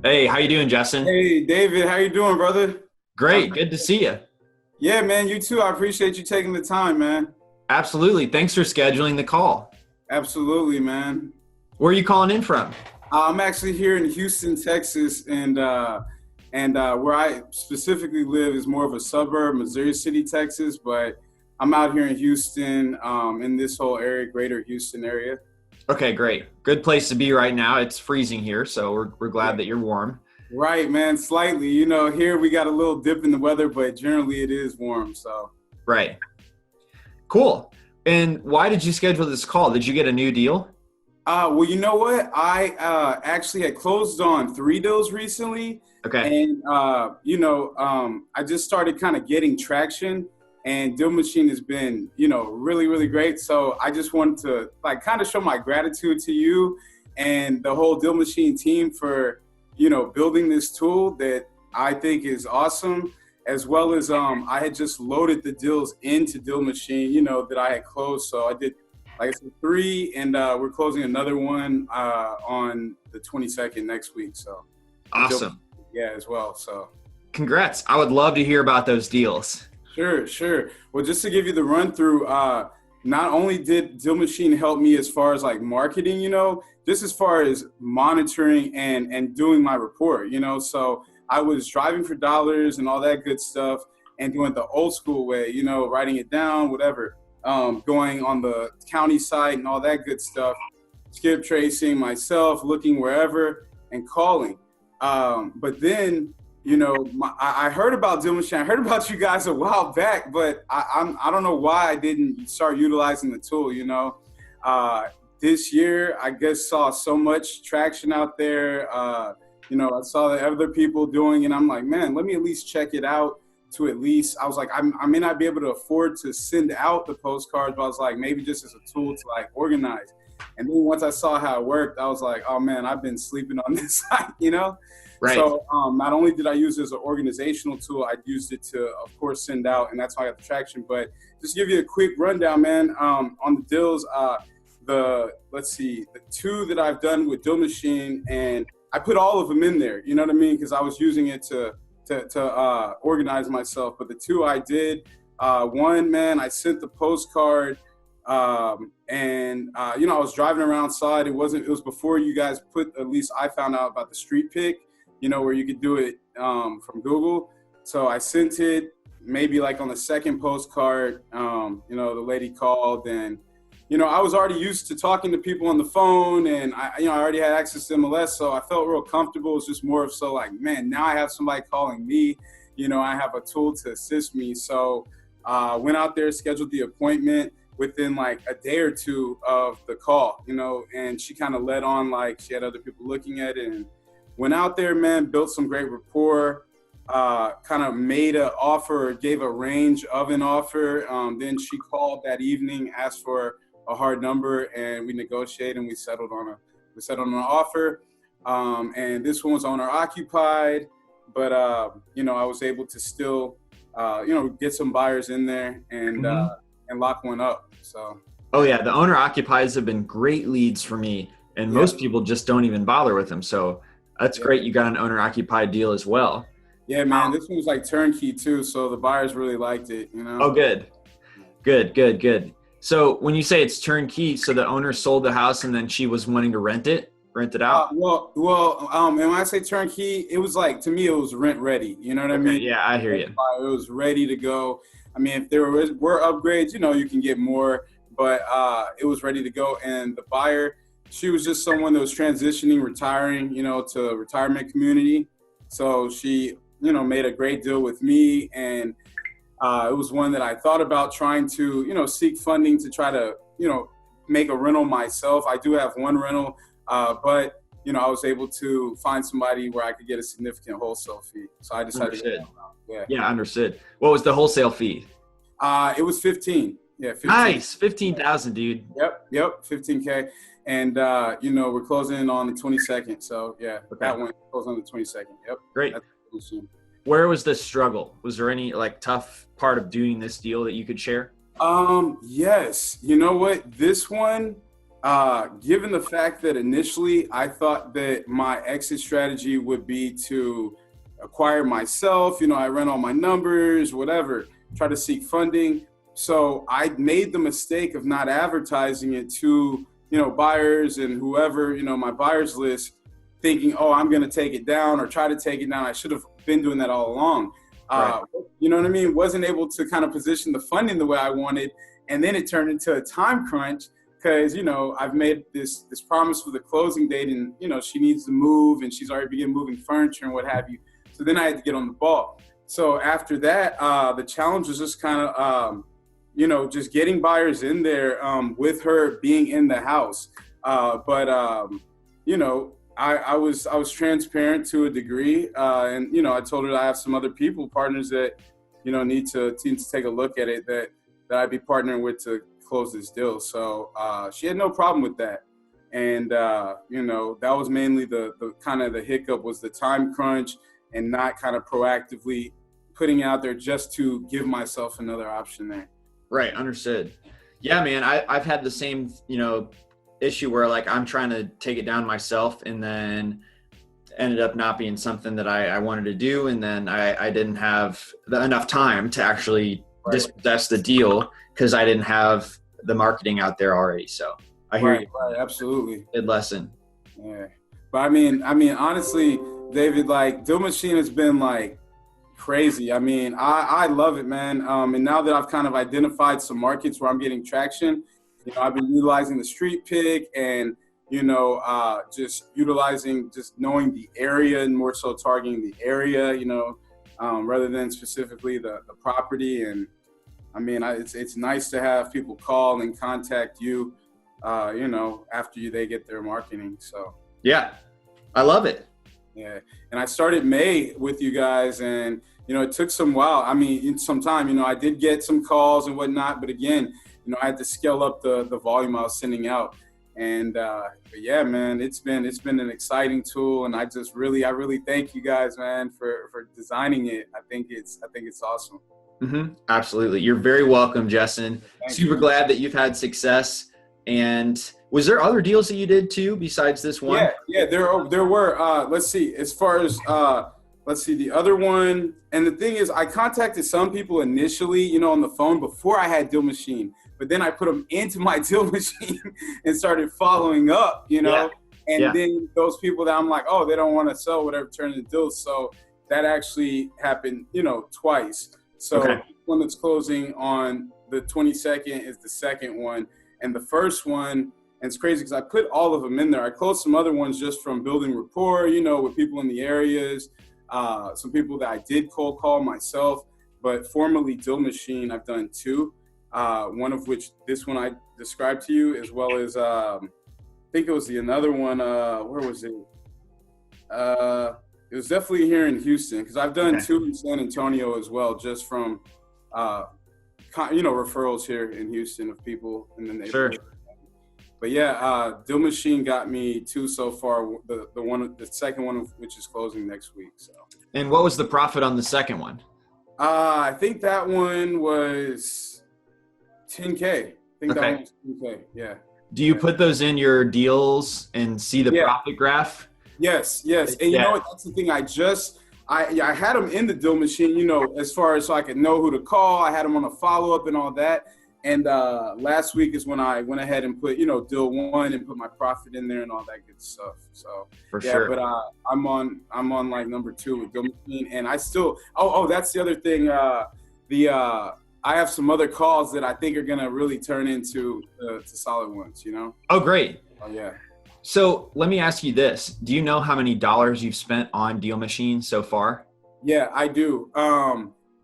Hey, how you doing, Justin? Hey, David, how you doing, brother? Great, good to see you. Yeah, man, you too. I appreciate you taking the time, man. Absolutely. Thanks for scheduling the call. Absolutely, man. Where are you calling in from? I'm actually here in Houston, Texas, and where I specifically live is more of a suburb, Missouri City, Texas. But I'm out here in Houston, in this whole area, Greater Houston area. Okay, great. Good place to be right now. It's freezing here, so we're glad that you're warm. Right, man. Slightly, here we got a little dip in the weather, but generally it is warm. So. Right. Cool. And why did you schedule this call? Did you get a new deal? Well, you know what? I actually had closed on 3 deals recently, Okay. and I just started kind of getting traction. And DealMachine has been, really, really great. So I just wanted to kind of show my gratitude to you and the whole DealMachine team for, building this tool that I think is awesome. As well as I had just loaded the deals into DealMachine, that I had closed. So I did, like I said, 3, and we're closing another one on the 22nd next week. So Awesome. yeah, as well. So Congrats. I would love to hear about those deals. sure. Well, just to give you the run through, not only did DealMachine help me as far as marketing, just as far as monitoring and doing my report, so I was driving for dollars and all that good stuff and doing it the old school way, writing it down, whatever, going on the county site and all that good stuff, skip tracing myself, looking wherever and calling. But then, I heard about DealMachine. I heard about you guys a while back, but I don't know why I didn't start utilizing the tool, This year, I guess, saw so much traction out there. I saw the other people doing it. I'm like, man, let me at least check it out to at least, I was like, I may not be able to afford to send out the postcards, but I was like, maybe just as a tool to organize. And then once I saw how it worked, I was like, oh man, I've been sleeping on this site, Right. So not only did I use it as an organizational tool, I used it to, of course, send out, and that's how I got the traction. But just to give you a quick rundown, man, on the deals, the 2 that I've done with DealMachine, and I put all of them in there, you know what I mean? Because I was using it to organize myself. But the 2 I did, one, man, I sent the postcard, and I was driving around side. It was before you guys at least I found out about the street pick, where you could do it from Google. So I sent it maybe on the second postcard, the lady called, and I was already used to talking to people on the phone, and I already had access to MLS, so I felt real comfortable. It was just more of man, now I have somebody calling me, I have a tool to assist me. So went out there, scheduled the appointment within a day or 2 of the call, and she kind of led on, she had other people looking at it, and went out there, man, built some great rapport, kind of made an offer, or gave a range of an offer. Then she called that evening, asked for a hard number, and we negotiated and we settled on an offer. And this one was owner occupied, but I was able to still get some buyers in there and lock one up. So Oh yeah, the owner occupies have been great leads for me, and most people just don't even bother with them. So that's great. You got an owner occupied deal as well. Yeah, man, this one was turnkey too, so the buyers really liked it. Oh, good. So when you say it's turnkey, so the owner sold the house and then she was wanting to rent it out? And when I say turnkey, it was to me, it was rent ready. You know what I mean? Yeah, I hear you. It was ready to go. I mean, if there were upgrades, you can get more, but it was ready to go. And the buyer, she was just someone that was transitioning, retiring, to a retirement community. So she, made a great deal with me, and it was one that I thought about trying to, seek funding to try to, make a rental myself. I do have one rental, but, I was able to find somebody where I could get a significant wholesale fee. So I decided to go. Yeah, understood. What was the wholesale fee? It was 15. Yeah, 15. Nice. 15,000, dude. Yep, 15K. And, we're closing on the 22nd. So, yeah, that one closed on the 22nd. Yep. Great. Where was the struggle? Was there any tough part of doing this deal that you could share? Yes. You know what? This one, Given the fact that initially I thought that my exit strategy would be to acquire myself, I ran all my numbers, whatever, try to seek funding. So I made the mistake of not advertising it to, buyers and whoever, my buyers list, thinking, oh, I'm going to take it down or try to take it down. I should have been doing that all along. Right. You know what I mean? Wasn't able to kind of position the funding the way I wanted. And then it turned into a time crunch because, I've made this promise for the closing date and, she needs to move and she's already begun moving furniture and what have you. So then I had to get on the ball. So after that, the challenge was just kind of, just getting buyers in there with her being in the house. I was transparent to a degree, and I told her that I have some other partners that need to take a look at it that I'd be partnering with to close this deal. So she had no problem with that, and that was mainly the kind of the hiccup was the time crunch and not kind of proactively putting out there just to give myself another option there. Right, understood. Yeah, man, I've had the same issue where like I'm trying to take it down myself and then ended up not being something that I wanted to do, and then I didn't have enough time to actually dispossess the deal because I didn't have the marketing out there already. So I hear you. Right, absolutely. Good lesson. Yeah, but I mean honestly, David, like DealMachine has been like crazy. I mean, I love it, man. And now that I've kind of identified some markets where I'm getting traction, I've been utilizing the street pick and, just utilizing, just knowing the area and more so targeting the area, rather than specifically the property. And I mean, it's nice to have people call and contact you, after they get their marketing. So, yeah, I love it. Yeah. And I started May with you guys and, it took some while. I mean, some time, I did get some calls and whatnot, but again, I had to scale up the volume I was sending out. And, but yeah, man, it's been an exciting tool. And I really thank you guys, man, for designing it. I think it's awesome. Mm-hmm. Absolutely. You're very welcome, Justin. Super glad that you've had success. And was there other deals that you did too, besides this one? Yeah, there were, let's see, as far as, the other one. And the thing is, I contacted some people initially, on the phone before I had DealMachine, but then I put them into my DealMachine and started following up, Yeah. And then those people that I'm like, oh, they don't want to sell whatever, turn into deals. So that actually happened, twice. So the one that's closing on the 22nd is the second one. And the first one, and it's crazy because I put all of them in there. I closed some other ones just from building rapport, with people in the areas, some people that I did cold call myself, but formerly DealMachine, I've done two, one of which this one I described to you, as well as I think it was another one, where was it? It was definitely here in Houston because I've done two in San Antonio as well, just from, referrals here in Houston of people in the neighborhood. Sure. But yeah, DealMachine got me two so far. The second one, which is closing next week. So. And what was the profit on the second one? I think that one was $10K. I think that one was $10K. Yeah. Do you put those in your deals and see the profit graph? Yes. And you know what? That's the thing. I had them in the DealMachine, as far as so I could know who to call. I had them on a follow-up and all that. And last week is when I went ahead and put, deal one and put my profit in there and all that good stuff. So for sure. But I'm on like number 2 with DealMachine, and I still. Oh, that's the other thing. I have some other calls that I think are gonna really turn into solid ones. Oh, great. Oh yeah. So let me ask you this: do you know how many dollars you've spent on DealMachine so far? Yeah, I do.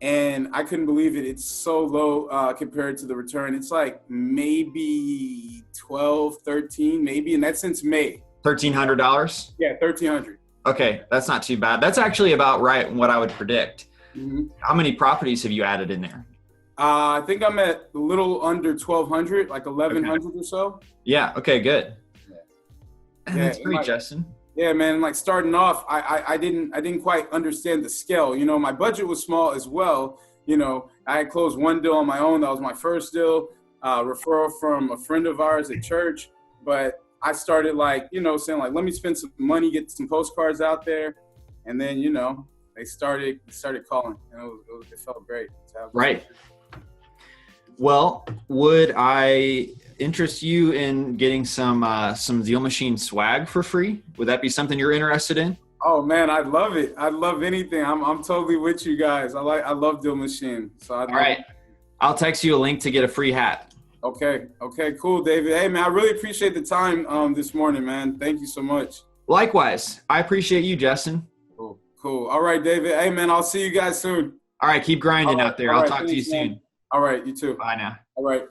And I couldn't believe it. It's so low compared to the return. It's like maybe 12, 13, maybe. And that's since May. $1,300? Yeah, $1,300. Okay, that's not too bad. That's actually about right what I would predict. Mm-hmm. How many properties have you added in there? I think I'm at a little under 1,200, like 1,100 or so. Yeah, okay, good. Yeah. That's great, Justin. Yeah, man. Like starting off, I didn't quite understand the scale. My budget was small as well. I had closed one deal on my own. That was my first deal, referral from a friend of ours at church. but I started like, saying like, let me spend some money, get some postcards out there. And then, they started calling, and it felt great to have. Right. Well, would I interest you in getting some DealMachine swag for free? Would that be something you're interested in? Oh man, I'd love it. I'd love anything. I'm totally with you guys. I love DealMachine. So all right. I'll text you a link to get a free hat. Okay, cool, David. Hey man, I really appreciate the time this morning, man. Thank you so much. Likewise. I appreciate you, Justin. Cool. All right, David. Hey man, I'll see you guys soon. All right, keep grinding out there. I'll talk to you soon. All right, you too. Bye now. All right.